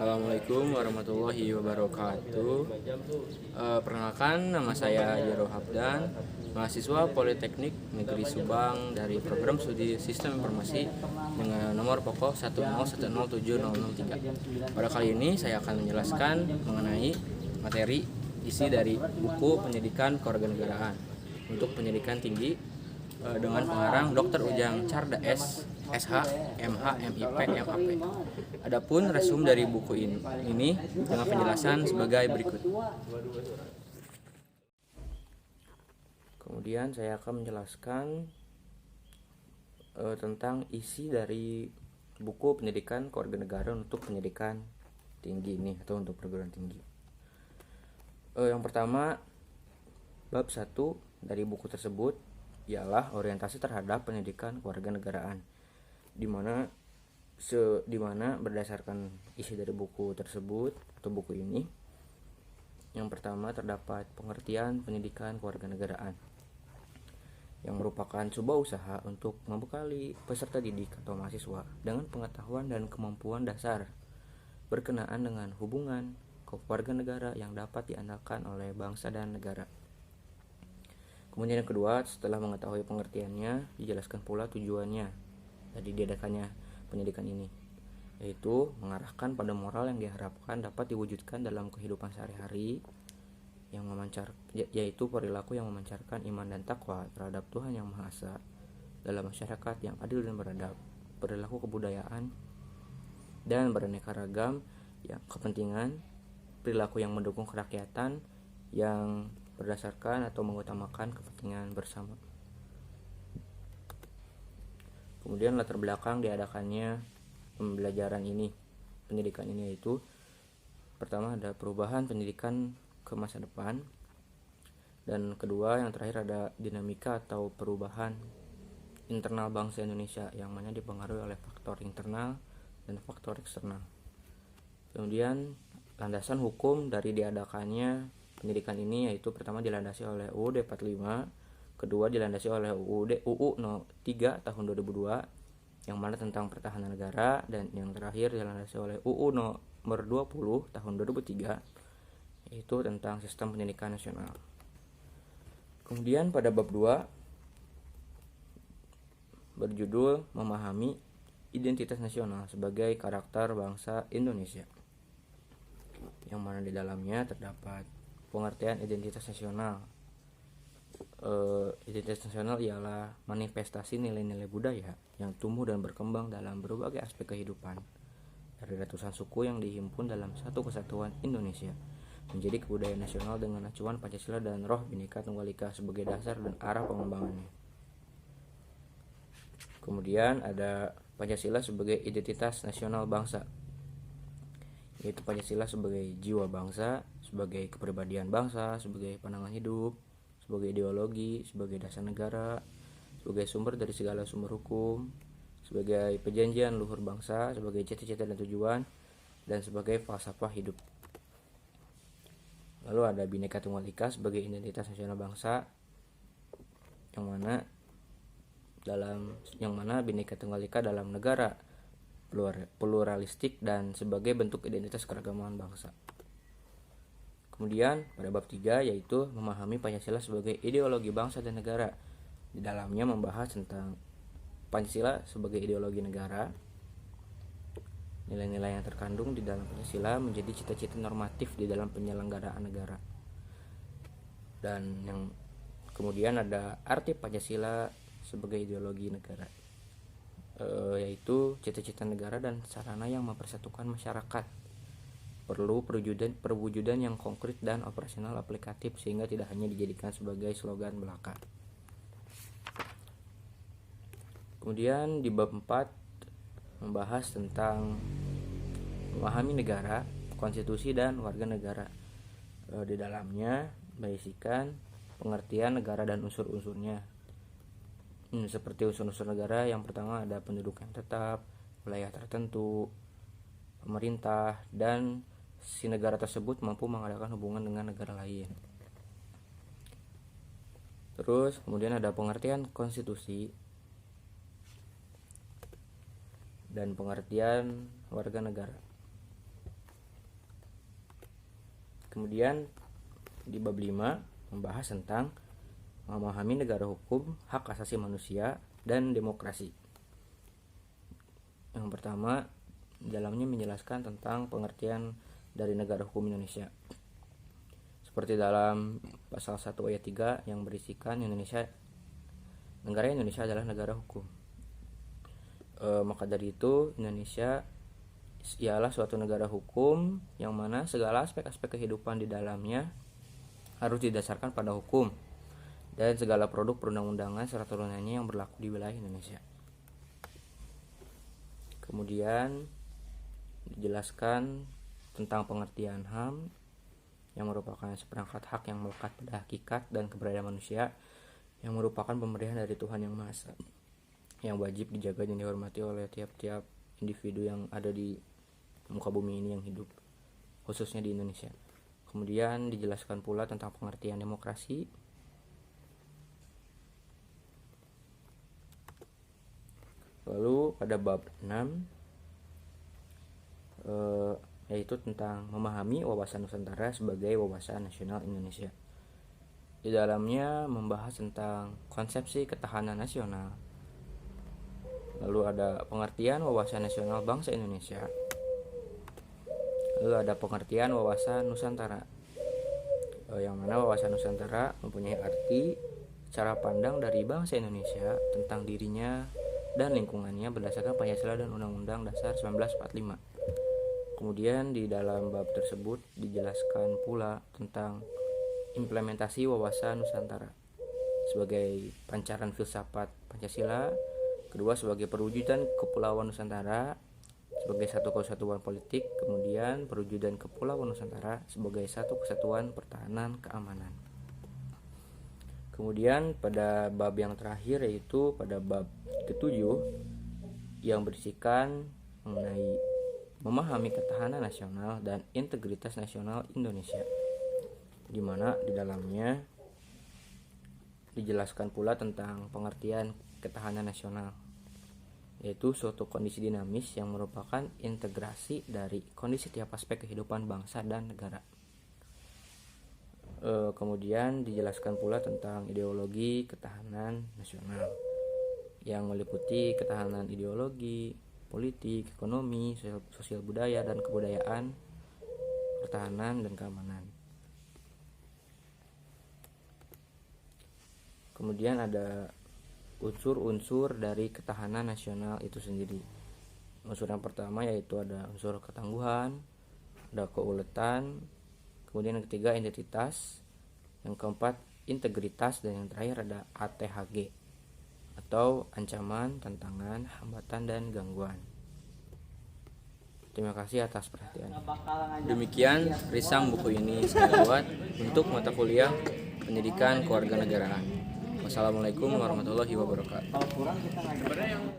Assalamualaikum warahmatullahi wabarakatuh. Perkenalkan, nama saya Jero Habdan, mahasiswa Politeknik Negeri Subang dari program studi Sistem Informasi dengan nomor pokok 101070003. Pada kali ini saya akan menjelaskan mengenai materi isi dari buku Pendidikan Kewarganegaraan untuk pendidikan tinggi dengan pengarang Dr. Ujang Carda S. SH, MH, MIP, MAP. Adapun resume dari buku ini dengan penjelasan sebagai berikut. Kemudian saya akan menjelaskan tentang isi dari buku Pendidikan Kewarganegaraan untuk pendidikan tinggi ini atau untuk perguruan tinggi. Yang pertama, bab 1 dari buku tersebut ialah orientasi terhadap pendidikan kewarganegaraan, di mana berdasarkan isi dari buku tersebut atau buku ini, yang pertama terdapat pengertian pendidikan kewarganegaraan yang merupakan sebuah usaha untuk membekali peserta didik atau mahasiswa dengan pengetahuan dan kemampuan dasar berkenaan dengan hubungan kewarganegara yang dapat diandalkan oleh bangsa dan negara. Kemudian yang kedua, setelah mengetahui pengertiannya, dijelaskan pula tujuannya dari diadakannya pendidikan ini, yaitu mengarahkan pada moral yang diharapkan dapat diwujudkan dalam kehidupan sehari-hari, yang yaitu perilaku yang memancarkan iman dan takwa terhadap Tuhan Yang Maha Esa dalam masyarakat yang adil dan beradab, perilaku kebudayaan dan beraneka ragam yang kepentingan, perilaku yang mendukung kerakyatan yang berdasarkan atau mengutamakan kepentingan bersama. Kemudian latar belakang diadakannya pembelajaran ini, pendidikan ini, yaitu pertama ada perubahan pendidikan ke masa depan, dan kedua yang terakhir ada dinamika atau perubahan internal bangsa Indonesia yang mana dipengaruhi oleh faktor internal dan faktor eksternal. Kemudian landasan hukum dari diadakannya pendidikan ini, yaitu pertama dilandasi oleh UUD 45, kedua dilandasi oleh UU 03 tahun 2002 yang mana tentang pertahanan negara, dan yang terakhir dilandasi oleh UU nomor 20 tahun 2003 yaitu tentang sistem pendidikan nasional. Kemudian pada bab 2 berjudul memahami identitas nasional sebagai karakter bangsa Indonesia, yang mana di dalamnya terdapat pengertian identitas nasional. Identitas nasional ialah manifestasi nilai-nilai budaya yang tumbuh dan berkembang dalam berbagai aspek kehidupan dari ratusan suku yang dihimpun dalam satu kesatuan Indonesia menjadi kebudayaan nasional dengan acuan Pancasila dan roh Bhinneka Tunggal Ika sebagai dasar dan arah pengembangannya. Kemudian ada Pancasila sebagai identitas nasional bangsa, yaitu Pancasila sebagai jiwa bangsa, sebagai kepribadian bangsa, sebagai pandangan hidup, sebagai ideologi, sebagai dasar negara, sebagai sumber dari segala sumber hukum, sebagai perjanjian luhur bangsa, sebagai cita-cita dan tujuan, dan sebagai falsafah hidup. Lalu ada Bhinneka Tunggal Ika sebagai identitas nasional bangsa, yang mana Bhinneka Tunggal Ika dalam negara pluralistik dan sebagai bentuk identitas keragaman bangsa. Kemudian pada bab 3 yaitu memahami Pancasila sebagai ideologi bangsa dan negara. Di dalamnya membahas tentang Pancasila sebagai ideologi negara. Nilai-nilai yang terkandung di dalam Pancasila menjadi cita-cita normatif di dalam penyelenggaraan negara. Dan yang kemudian ada arti Pancasila sebagai ideologi negara, yaitu cita-cita negara dan sarana yang mempersatukan masyarakat. Perlu perwujudan yang konkret dan operasional aplikatif sehingga tidak hanya dijadikan sebagai slogan belaka. Kemudian di bab 4 membahas tentang memahami negara, konstitusi dan warga negara. Di dalamnya berisikan pengertian negara dan unsur-unsurnya. Seperti unsur-unsur negara, yang pertama ada penduduk yang tetap, wilayah tertentu, pemerintah, dan si negara tersebut mampu mengadakan hubungan dengan negara lain. Terus kemudian ada pengertian konstitusi dan pengertian warga negara. Kemudian di bab 5 membahas tentang memahami negara hukum, hak asasi manusia, dan demokrasi. Yang pertama, dalamnya menjelaskan tentang pengertian dari negara hukum Indonesia. Seperti dalam pasal 1 ayat 3 yang berisikan negara Indonesia adalah negara hukum. Maka dari itu Indonesia ialah suatu negara hukum yang mana segala aspek-aspek kehidupan di dalamnya harus didasarkan pada hukum dan segala produk perundang-undangan serta turunannya yang berlaku di wilayah Indonesia. Kemudian dijelaskan tentang pengertian HAM yang merupakan seperangkat hak yang melekat pada hakikat dan keberadaan manusia yang merupakan pemberian dari Tuhan Yang Maha Esa yang wajib dijaga dan dihormati oleh tiap-tiap individu yang ada di muka bumi ini yang hidup, khususnya di Indonesia. Kemudian dijelaskan pula tentang pengertian demokrasi. Lalu pada bab 6 yaitu tentang memahami wawasan Nusantara sebagai wawasan nasional Indonesia. Di dalamnya membahas tentang konsepsi ketahanan nasional. Lalu ada pengertian wawasan nasional bangsa Indonesia. Lalu ada pengertian wawasan Nusantara. Yang mana wawasan Nusantara mempunyai arti cara pandang dari bangsa Indonesia tentang dirinya dan lingkungannya berdasarkan Pancasila dan Undang-Undang Dasar 1945. Kemudian di dalam bab tersebut dijelaskan pula tentang implementasi wawasan Nusantara sebagai pancaran filsafat Pancasila, kedua sebagai perwujudan kepulauan Nusantara sebagai satu kesatuan politik, kemudian perwujudan kepulauan Nusantara sebagai satu kesatuan pertahanan keamanan. Kemudian pada bab yang terakhir yaitu pada bab ke-7 yang berisikan mengenai memahami ketahanan nasional dan integritas nasional Indonesia, di mana di dalamnya dijelaskan pula tentang pengertian ketahanan nasional, yaitu suatu kondisi dinamis yang merupakan integrasi dari kondisi tiap aspek kehidupan bangsa dan negara. Kemudian dijelaskan pula tentang ideologi ketahanan nasional yang meliputi ketahanan ideologi, politik, ekonomi, sosial budaya, dan kebudayaan, pertahanan, dan keamanan. Kemudian ada unsur-unsur dari ketahanan nasional itu sendiri. Unsur yang pertama yaitu ada unsur ketangguhan, ada keuletan, kemudian yang ketiga identitas, yang keempat integritas, dan yang terakhir ada ATHG atau ancaman, tantangan, hambatan, dan gangguan. Terima kasih atas perhatiannya. Demikian risang buku ini saya buat untuk mata kuliah Pendidikan Kewarganegaraan. Wassalamualaikum warahmatullahi wabarakatuh.